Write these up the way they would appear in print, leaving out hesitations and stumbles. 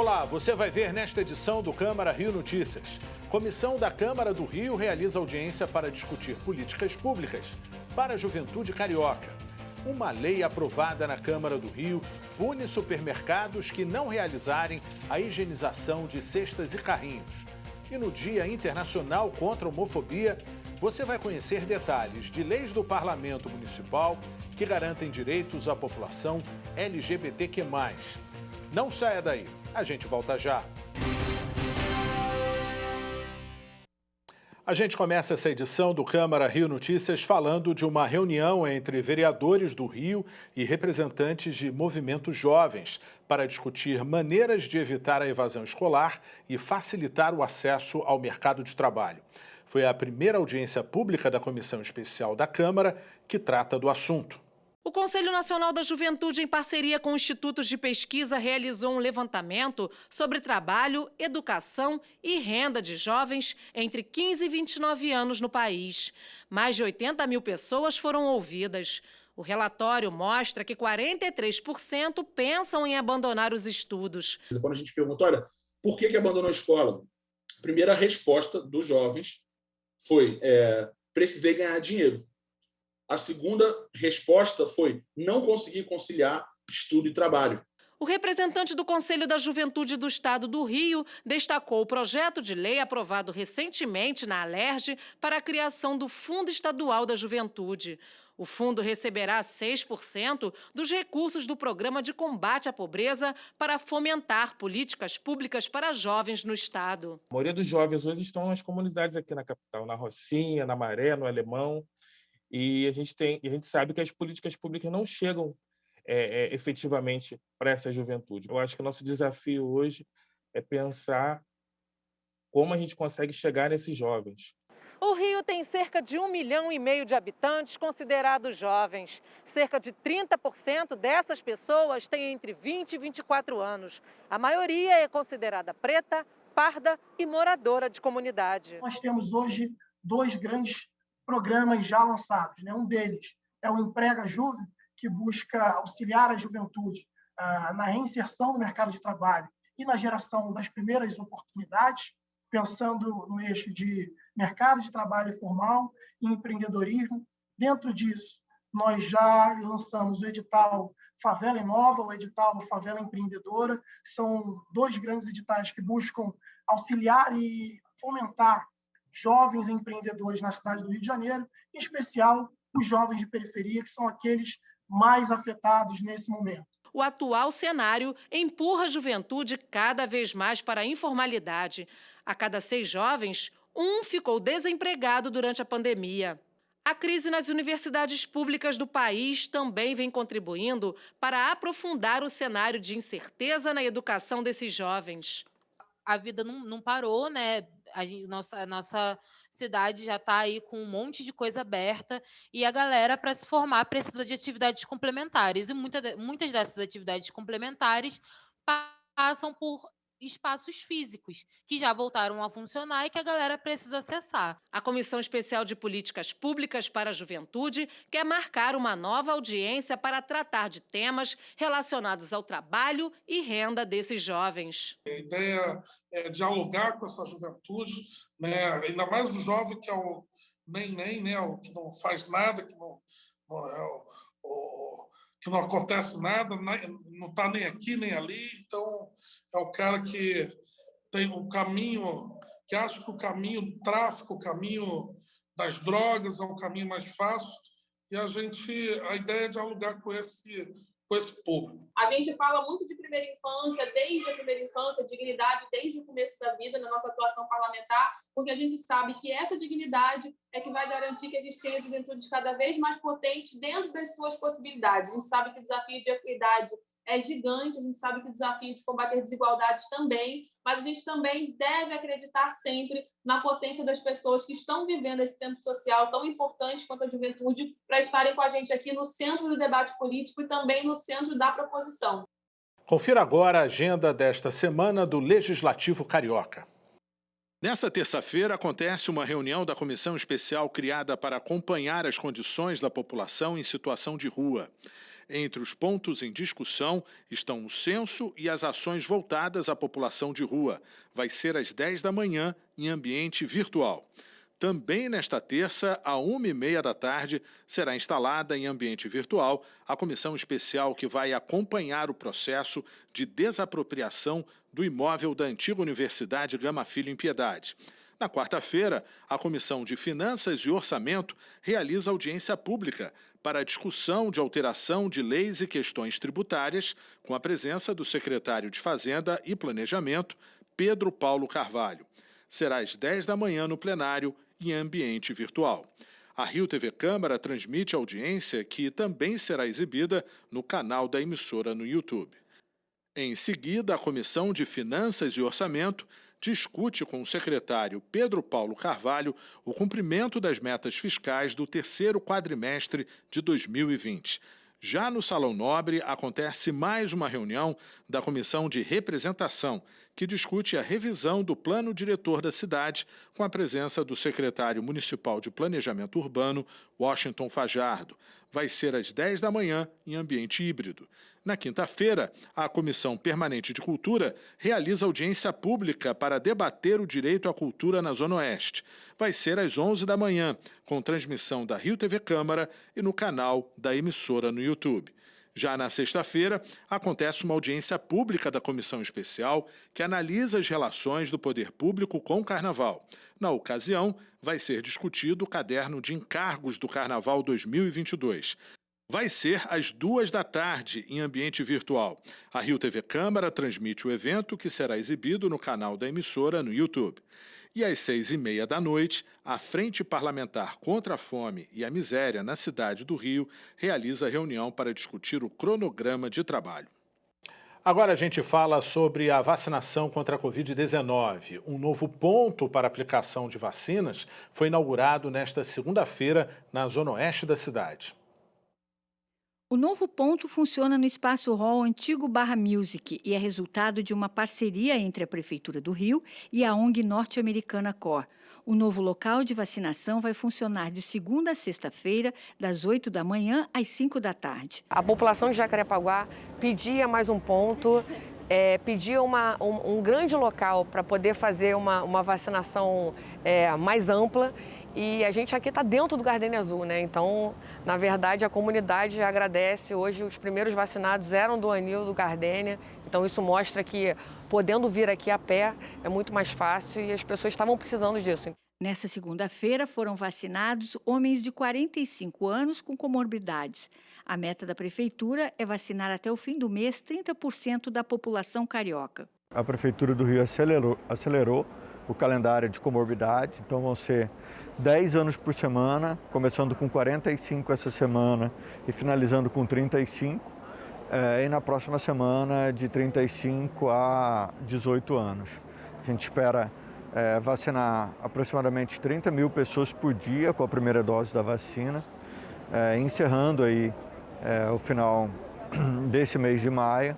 Olá, você vai ver nesta edição do Câmara Rio Notícias. Comissão da Câmara do Rio realiza audiência para discutir políticas públicas para a juventude carioca. Uma lei aprovada na Câmara do Rio pune supermercados que não realizarem a higienização de cestas e carrinhos. E no Dia Internacional contra a Homofobia, você vai conhecer detalhes de leis do Parlamento Municipal que garantem direitos à população LGBTQ+. Não saia daí, a gente volta já. A gente começa essa edição do Câmara Rio Notícias falando de uma reunião entre vereadores do Rio e representantes de movimentos jovens para discutir maneiras de evitar a evasão escolar e facilitar o acesso ao mercado de trabalho. Foi a primeira audiência pública da Comissão Especial da Câmara que trata do assunto. O Conselho Nacional da Juventude, em parceria com institutos de pesquisa, realizou um levantamento sobre trabalho, educação e renda de jovens entre 15 e 29 anos no país. Mais de 80 mil pessoas foram ouvidas. O relatório mostra que 43% pensam em abandonar os estudos. Quando a gente pergunta, olha, por que abandonou a escola? A primeira resposta dos jovens foi, precisei ganhar dinheiro. A segunda resposta foi não conseguir conciliar estudo e trabalho. O representante do Conselho da Juventude do Estado do Rio destacou o projeto de lei aprovado recentemente na Alerj para a criação do Fundo Estadual da Juventude. O fundo receberá 6% dos recursos do Programa de Combate à Pobreza para fomentar políticas públicas para jovens no Estado. A maioria dos jovens hoje estão nas comunidades aqui na capital, na Rocinha, na Maré, no Alemão. E a gente sabe que as políticas públicas não chegam efetivamente para essa juventude. Eu acho que o nosso desafio hoje é pensar como a gente consegue chegar nesses jovens. O Rio tem cerca de 1,5 milhão de habitantes considerados jovens. Cerca de 30% dessas pessoas têm entre 20 e 24 anos. A maioria é considerada preta, parda e moradora de comunidade. Nós temos hoje 2 grandes programas já lançados. Um deles é o Emprega Juve, que busca auxiliar a juventude na reinserção no mercado de trabalho e na geração das primeiras oportunidades, pensando no eixo de mercado de trabalho formal e empreendedorismo. Dentro disso, nós já lançamos o edital Favela Inova, o edital Favela Empreendedora. São 2 grandes editais que buscam auxiliar e fomentar jovens empreendedores na cidade do Rio de Janeiro, em especial os jovens de periferia, que são aqueles mais afetados nesse momento. O atual cenário empurra a juventude cada vez mais para a informalidade. A cada 6 jovens, 1 ficou desempregado durante a pandemia. A crise nas universidades públicas do país também vem contribuindo para aprofundar o cenário de incerteza na educação desses jovens. A vida não parou, né? Nossa cidade já está aí com um monte de coisa aberta e a galera, para se formar, precisa de atividades complementares. E muitas dessas atividades complementares passam por espaços físicos, que já voltaram a funcionar e que a galera precisa acessar. A Comissão Especial de Políticas Públicas para a Juventude quer marcar uma nova audiência para tratar de temas relacionados ao trabalho e renda desses jovens. A ideia é dialogar com essa juventude, né? Ainda mais o jovem que é o nem, né? O que não faz nada, que que não acontece nada, não está nem aqui nem ali. Então, é o cara que tem um caminho, que acha que o caminho do tráfico, o caminho das drogas é um caminho mais fácil. E a ideia é dialogar com esse público. A gente fala muito de primeira infância, desde a primeira infância, dignidade desde o começo da vida na nossa atuação parlamentar, porque a gente sabe que essa dignidade é que vai garantir que a gente tenha juventudes cada vez mais potentes dentro das suas possibilidades. A gente sabe que o desafio de equidade é gigante, a gente sabe que o desafio de combater desigualdades também, mas a gente também deve acreditar sempre na potência das pessoas que estão vivendo esse tempo social tão importante quanto a juventude para estarem com a gente aqui no centro do debate político e também no centro da proposição. Confira agora a agenda desta semana do Legislativo Carioca. Nessa terça-feira acontece uma reunião da Comissão Especial criada para acompanhar as condições da população em situação de rua. Entre os pontos em discussão estão o censo e as ações voltadas à população de rua. Vai ser às 10 da manhã, em ambiente virtual. Também nesta terça, às 1h30 da tarde, será instalada em ambiente virtual a comissão especial que vai acompanhar o processo de desapropriação do imóvel da antiga Universidade Gama Filho em Piedade. Na quarta-feira, a Comissão de Finanças e Orçamento realiza audiência pública para a discussão de alteração de leis e questões tributárias, com a presença do secretário de Fazenda e Planejamento, Pedro Paulo Carvalho. Será às 10 da manhã no plenário e em ambiente virtual. A Rio TV Câmara transmite a audiência, que também será exibida no canal da emissora no YouTube. Em seguida, a Comissão de Finanças e Orçamento discute com o secretário Pedro Paulo Carvalho o cumprimento das metas fiscais do terceiro quadrimestre de 2020. Já no Salão Nobre, acontece mais uma reunião da Comissão de Representação, que discute a revisão do plano diretor da cidade, com a presença do secretário municipal de Planejamento Urbano, Washington Fajardo. Vai ser às 10 da manhã, em ambiente híbrido. Na quinta-feira, a Comissão Permanente de Cultura realiza audiência pública para debater o direito à cultura na Zona Oeste. Vai ser às 11 da manhã, com transmissão da Rio TV Câmara e no canal da emissora no YouTube. Já na sexta-feira, acontece uma audiência pública da Comissão Especial que analisa as relações do poder público com o Carnaval. Na ocasião, vai ser discutido o caderno de encargos do Carnaval 2022. Vai ser às 2 da tarde, em ambiente virtual. A Rio TV Câmara transmite o evento, que será exibido no canal da emissora no YouTube. E às 6h30 da noite, a Frente Parlamentar contra a Fome e a Miséria na cidade do Rio realiza reunião para discutir o cronograma de trabalho. Agora a gente fala sobre a vacinação contra a Covid-19. Um novo ponto para aplicação de vacinas foi inaugurado nesta segunda-feira na Zona Oeste da cidade. O novo ponto funciona no Espaço Hall Antigo Barra Music e é resultado de uma parceria entre a Prefeitura do Rio e a ONG norte-americana COR. O novo local de vacinação vai funcionar de segunda a sexta-feira, das 8 da manhã às 5 da tarde. A população de Jacarepaguá pedia mais um ponto, pedia um grande local para poder fazer uma vacinação mais ampla. E a gente aqui está dentro do Gardênia Azul, né? Então, na verdade, a comunidade agradece. Hoje, os primeiros vacinados eram do Anil, do Gardênia. Então, isso mostra que, podendo vir aqui a pé, é muito mais fácil e as pessoas estavam precisando disso. Nessa segunda-feira, foram vacinados homens de 45 anos com comorbidades. A meta da Prefeitura é vacinar até o fim do mês 30% da população carioca. A Prefeitura do Rio acelerou o calendário de comorbidade, então vão ser 10 anos por semana, começando com 45 essa semana e finalizando com 35, e na próxima semana de 35 a 18 anos. A gente espera vacinar aproximadamente 30 mil pessoas por dia com a primeira dose da vacina, encerrando aí o final desse mês de maio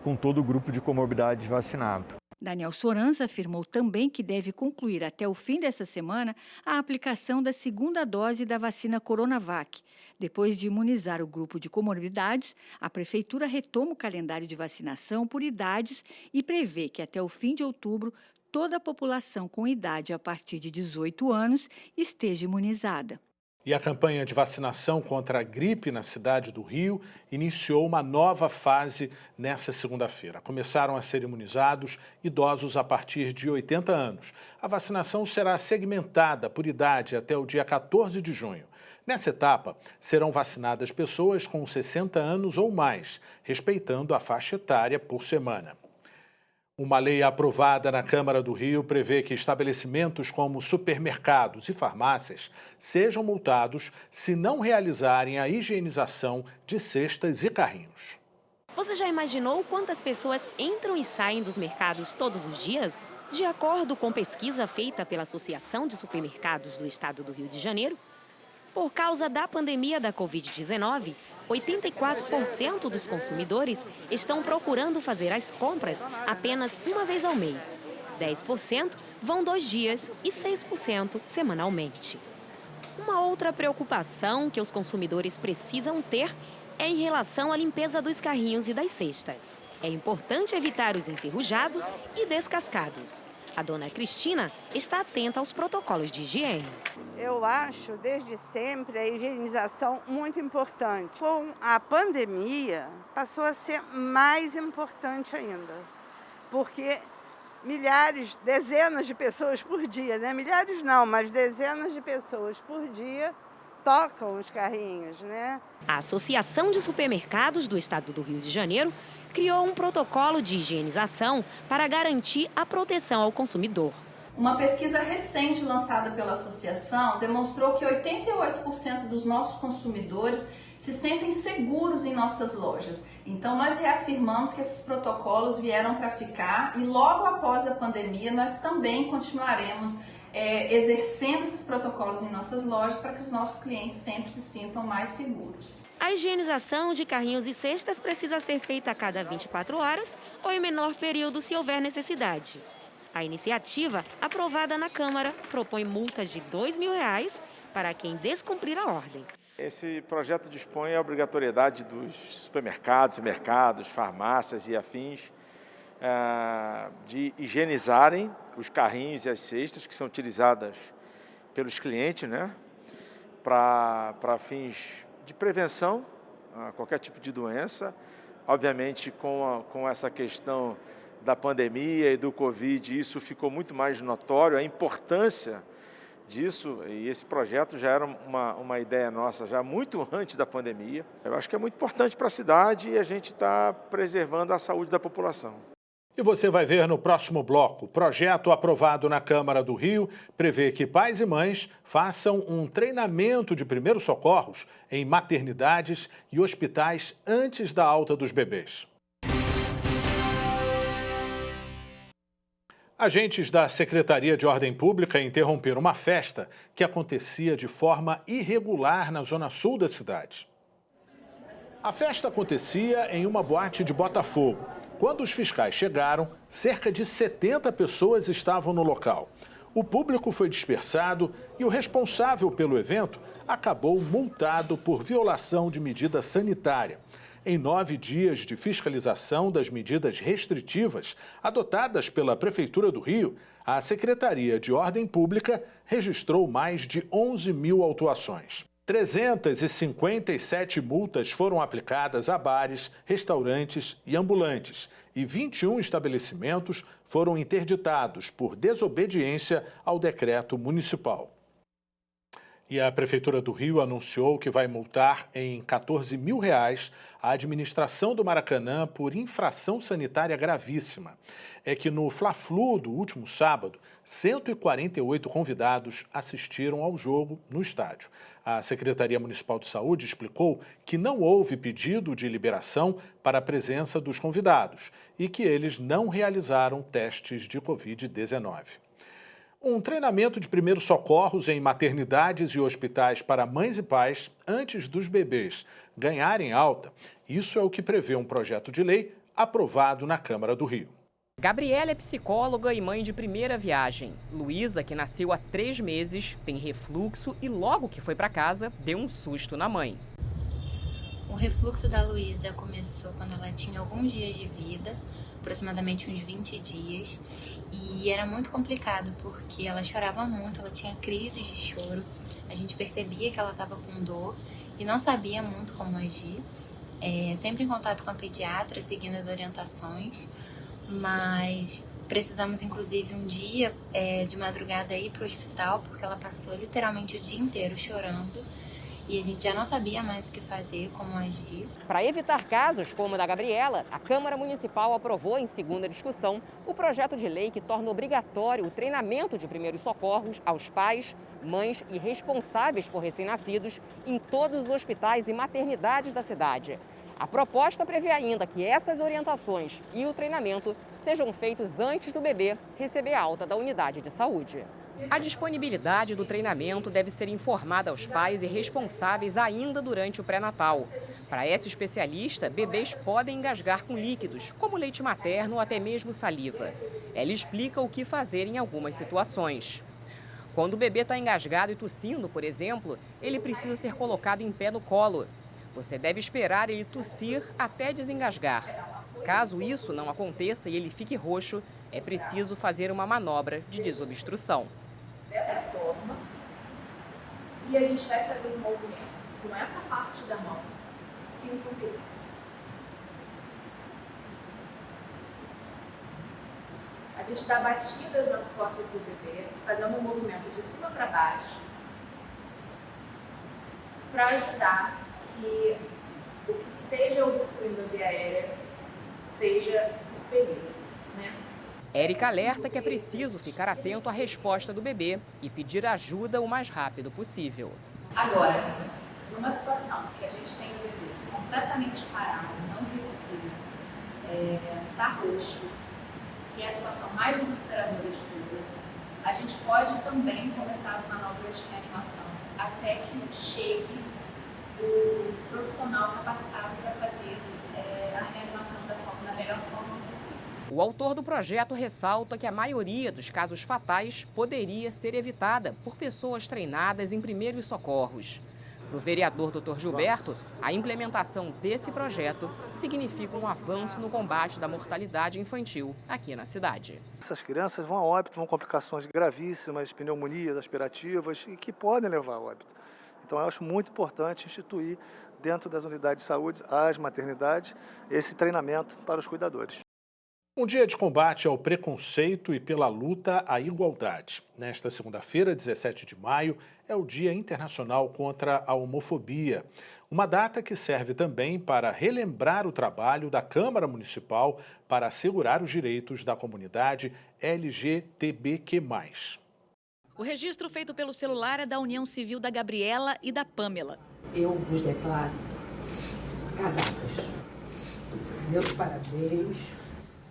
com todo o grupo de comorbidades vacinado. Daniel Soranza afirmou também que deve concluir até o fim dessa semana a aplicação da segunda dose da vacina Coronavac. Depois de imunizar o grupo de comorbidades, a Prefeitura retoma o calendário de vacinação por idades e prevê que até o fim de outubro toda a população com idade a partir de 18 anos esteja imunizada. E a campanha de vacinação contra a gripe na cidade do Rio iniciou uma nova fase nesta segunda-feira. Começaram a ser imunizados idosos a partir de 80 anos. A vacinação será segmentada por idade até o dia 14 de junho. Nessa etapa, serão vacinadas pessoas com 60 anos ou mais, respeitando a faixa etária por semana. Uma lei aprovada na Câmara do Rio prevê que estabelecimentos como supermercados e farmácias sejam multados se não realizarem a higienização de cestas e carrinhos. Você já imaginou quantas pessoas entram e saem dos mercados todos os dias? De acordo com pesquisa feita pela Associação de Supermercados do Estado do Rio de Janeiro, por causa da pandemia da Covid-19, 84% dos consumidores estão procurando fazer as compras apenas uma vez ao mês. 10% vão 2 dias e 6% semanalmente. Uma outra preocupação que os consumidores precisam ter é em relação à limpeza dos carrinhos e das cestas. É importante evitar os enferrujados e descascados. A dona Cristina está atenta aos protocolos de higiene. Eu acho, desde sempre, a higienização muito importante. Com a pandemia, passou a ser mais importante ainda, porque milhares, dezenas de pessoas por dia, né? Milhares não, mas dezenas de pessoas por dia tocam os carrinhos, né? A Associação de Supermercados do Estado do Rio de Janeiro criou um protocolo de higienização para garantir a proteção ao consumidor. Uma pesquisa recente lançada pela associação demonstrou que 88% dos nossos consumidores se sentem seguros em nossas lojas. Então, nós reafirmamos que esses protocolos vieram para ficar e logo após a pandemia nós também continuaremos exercendo esses protocolos em nossas lojas para que os nossos clientes sempre se sintam mais seguros. A higienização de carrinhos e cestas precisa ser feita a cada 24 horas ou em menor período se houver necessidade. A iniciativa, aprovada na Câmara, propõe multa de R$ 2.000 para quem descumprir a ordem. Esse projeto dispõe a obrigatoriedade dos supermercados, farmácias e afins de higienizarem os carrinhos e as cestas que são utilizadas pelos clientes, né, para fins de prevenção a qualquer tipo de doença. Obviamente, com essa questão da pandemia e do Covid, isso ficou muito mais notório, a importância disso, e esse projeto já era uma ideia nossa já muito antes da pandemia. Eu acho que é muito importante para a cidade e a gente está preservando a saúde da população. E você vai ver no próximo bloco. O projeto aprovado na Câmara do Rio prevê que pais e mães façam um treinamento de primeiros socorros em maternidades e hospitais antes da alta dos bebês. Agentes da Secretaria de Ordem Pública interromperam uma festa que acontecia de forma irregular na zona sul da cidade. A festa acontecia em uma boate de Botafogo. Quando os fiscais chegaram, cerca de 70 pessoas estavam no local. O público foi dispersado e o responsável pelo evento acabou multado por violação de medida sanitária. Em 9 dias de fiscalização das medidas restritivas adotadas pela Prefeitura do Rio, a Secretaria de Ordem Pública registrou mais de 11.000 autuações. 357 multas foram aplicadas a bares, restaurantes e ambulantes e 21 estabelecimentos foram interditados por desobediência ao decreto municipal. E a Prefeitura do Rio anunciou que vai multar em R$ 14.000 a administração do Maracanã por infração sanitária gravíssima. É que no Fla-Flu do último sábado, 148 convidados assistiram ao jogo no estádio. A Secretaria Municipal de Saúde explicou que não houve pedido de liberação para a presença dos convidados e que eles não realizaram testes de Covid-19. Um treinamento de primeiros socorros em maternidades e hospitais para mães e pais antes dos bebês ganharem alta. Isso é o que prevê um projeto de lei aprovado na Câmara do Rio. Gabriela é psicóloga e mãe de primeira viagem. Luísa, que nasceu há 3 meses, tem refluxo e logo que foi para casa, deu um susto na mãe. O refluxo da Luísa começou quando ela tinha alguns dias de vida, aproximadamente uns 20 dias. E era muito complicado porque ela chorava muito, ela tinha crises de choro. A gente percebia que ela estava com dor e não sabia muito como agir. Sempre em contato com a pediatra, seguindo as orientações. Mas precisamos, inclusive, um dia de madrugada ir para o hospital porque ela passou literalmente o dia inteiro chorando. E a gente já não sabia mais o que fazer, como agir. Para evitar casos como o da Gabriela, a Câmara Municipal aprovou em segunda discussão o projeto de lei que torna obrigatório o treinamento de primeiros socorros aos pais, mães e responsáveis por recém-nascidos em todos os hospitais e maternidades da cidade. A proposta prevê ainda que essas orientações e o treinamento sejam feitos antes do bebê receber a alta da unidade de saúde. A disponibilidade do treinamento deve ser informada aos pais e responsáveis ainda durante o pré-natal. Para essa especialista, bebês podem engasgar com líquidos, como leite materno ou até mesmo saliva. Ela explica o que fazer em algumas situações. Quando o bebê está engasgado e tossindo, por exemplo, ele precisa ser colocado em pé no colo. Você deve esperar ele tossir até desengasgar. Caso isso não aconteça e ele fique roxo, é preciso fazer uma manobra de desobstrução. Dessa forma, e a gente vai fazer um movimento com essa parte da mão 5 vezes. A gente dá batidas nas costas do bebê, fazendo um movimento de cima para baixo, para ajudar que o que esteja obstruindo a via aérea seja expelido, né? Érica alerta que é preciso ficar atento à resposta do bebê e pedir ajuda o mais rápido possível. Agora, numa situação que a gente tem o bebê completamente parado, não respira, tá roxo, que é a situação mais desesperadora de todas, a gente pode também começar as manobras de reanimação até que chegue o profissional capacitado para fazer a reanimação da melhor forma possível. O autor do projeto ressalta que a maioria dos casos fatais poderia ser evitada por pessoas treinadas em primeiros socorros. Para o vereador Dr. Gilberto, a implementação desse projeto significa um avanço no combate da mortalidade infantil aqui na cidade. Essas crianças vão a óbito, vão complicações gravíssimas, pneumonias aspirativas e que podem levar a óbito. Então, eu acho muito importante instituir dentro das unidades de saúde, as maternidades, esse treinamento para os cuidadores. Um dia de combate ao preconceito e pela luta à igualdade. Nesta segunda-feira, 17 de maio, é o Dia Internacional contra a Homofobia. Uma data que serve também para relembrar o trabalho da Câmara Municipal para assegurar os direitos da comunidade LGBTQ+. O registro feito pelo celular é da união civil da Gabriela e da Pamela. Eu vos declaro casadas. Meus parabéns.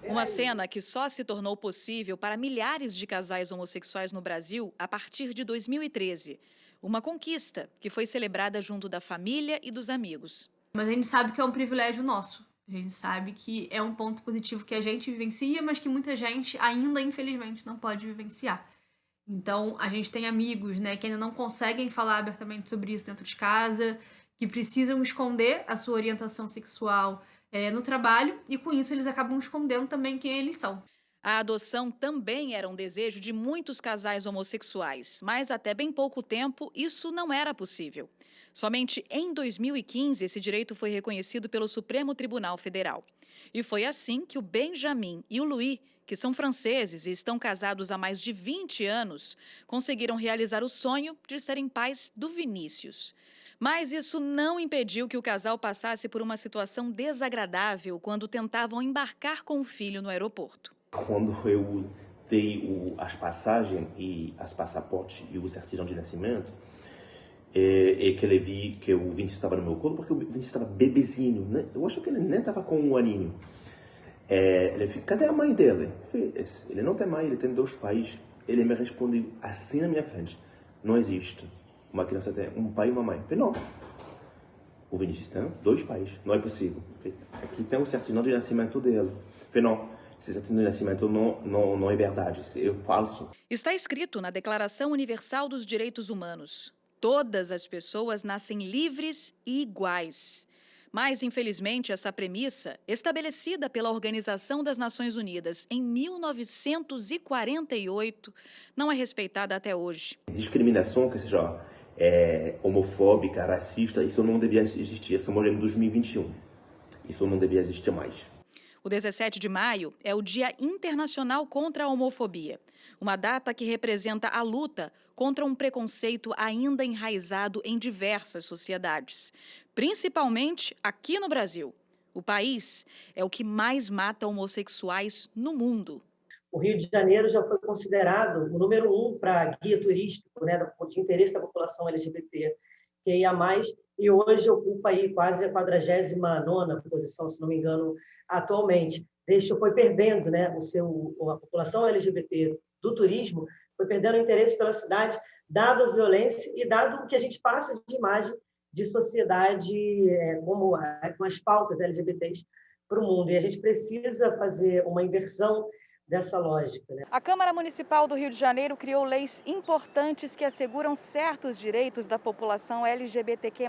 Uma cena que só se tornou possível para milhares de casais homossexuais no Brasil a partir de 2013. Uma conquista que foi celebrada junto da família e dos amigos. Mas a gente sabe que é um privilégio nosso. A gente sabe que é um ponto positivo que a gente vivencia, mas que muita gente ainda, infelizmente, não pode vivenciar. Então, a gente tem amigos, né, que ainda não conseguem falar abertamente sobre isso dentro de casa, que precisam esconder a sua orientação sexual no trabalho, e com isso eles acabam escondendo também quem eles são. A adoção também era um desejo de muitos casais homossexuais, mas até bem pouco tempo isso não era possível. Somente em 2015 esse direito foi reconhecido pelo Supremo Tribunal Federal. E foi assim que o Benjamin e o Louis, que são franceses e estão casados há mais de 20 anos, conseguiram realizar o sonho de serem pais do Vinícius. Mas isso não impediu que o casal passasse por uma situação desagradável quando tentavam embarcar com o filho no aeroporto. Quando eu dei as passagens e as passaportes e o certidão de nascimento, que ele vi que o Vinícius estava no meu colo, porque o Vinícius estava bebezinho, né? Eu acho que ele nem estava com 1 aninho. Ele falou, cadê a mãe dele? Eu falei, ele não tem mãe, ele tem 2 pais. Ele me respondeu assim na minha frente, não existe. Uma criança tem um pai e uma mãe. Eu falei, não. O Vinícius tem 2 pais. Não é possível. Eu falei, aqui tem o certidão de nascimento dele. Eu falei, não. Esse certidão de nascimento não é verdade. É falso. Está escrito na Declaração Universal dos Direitos Humanos. Todas as pessoas nascem livres e iguais. Mas, infelizmente, essa premissa, estabelecida pela Organização das Nações Unidas em 1948, não é respeitada até hoje. Discriminação, que seja homofóbica, racista, isso não devia existir. Estamos em 2021. Isso não devia existir mais. O 17 de maio é o Dia Internacional contra a Homofobia, uma data que representa a luta contra um preconceito ainda enraizado em diversas sociedades, principalmente aqui no Brasil. O país é o que mais mata homossexuais no mundo. O Rio de Janeiro já foi considerado o número 1 para guia turístico, né, de interesse da população LGBT, que ia mais, e hoje ocupa aí quase a 49ª posição, se não me engano, atualmente. Desde que foi perdendo, né, a população LGBT do turismo, foi perdendo o interesse pela cidade, dado a violência e dado o que a gente passa de imagem de sociedade com as pautas LGBTs para o mundo. E a gente precisa fazer uma inversão dessa lógica, né? A Câmara Municipal do Rio de Janeiro criou leis importantes que asseguram certos direitos da população LGBTQ+,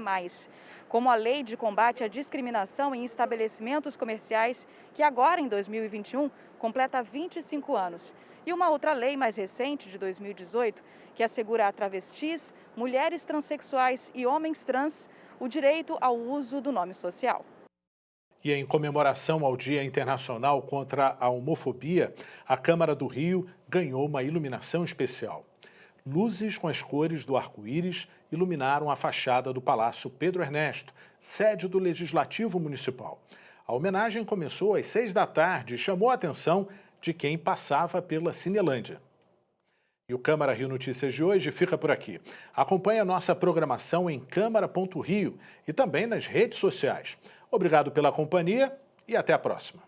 como a Lei de Combate à Discriminação em Estabelecimentos Comerciais, que agora, em 2021, completa 25 anos. E uma outra lei mais recente, de 2018, que assegura a travestis, mulheres transexuais e homens trans o direito ao uso do nome social. E em comemoração ao Dia Internacional contra a Homofobia, a Câmara do Rio ganhou uma iluminação especial. Luzes com as cores do arco-íris iluminaram a fachada do Palácio Pedro Ernesto, sede do Legislativo Municipal. A homenagem começou às 6 da tarde e chamou a atenção de quem passava pela Cinelândia. E o Câmara Rio Notícias de hoje fica por aqui. Acompanhe a nossa programação em câmara.rio e também nas redes sociais. Obrigado pela companhia e até a próxima.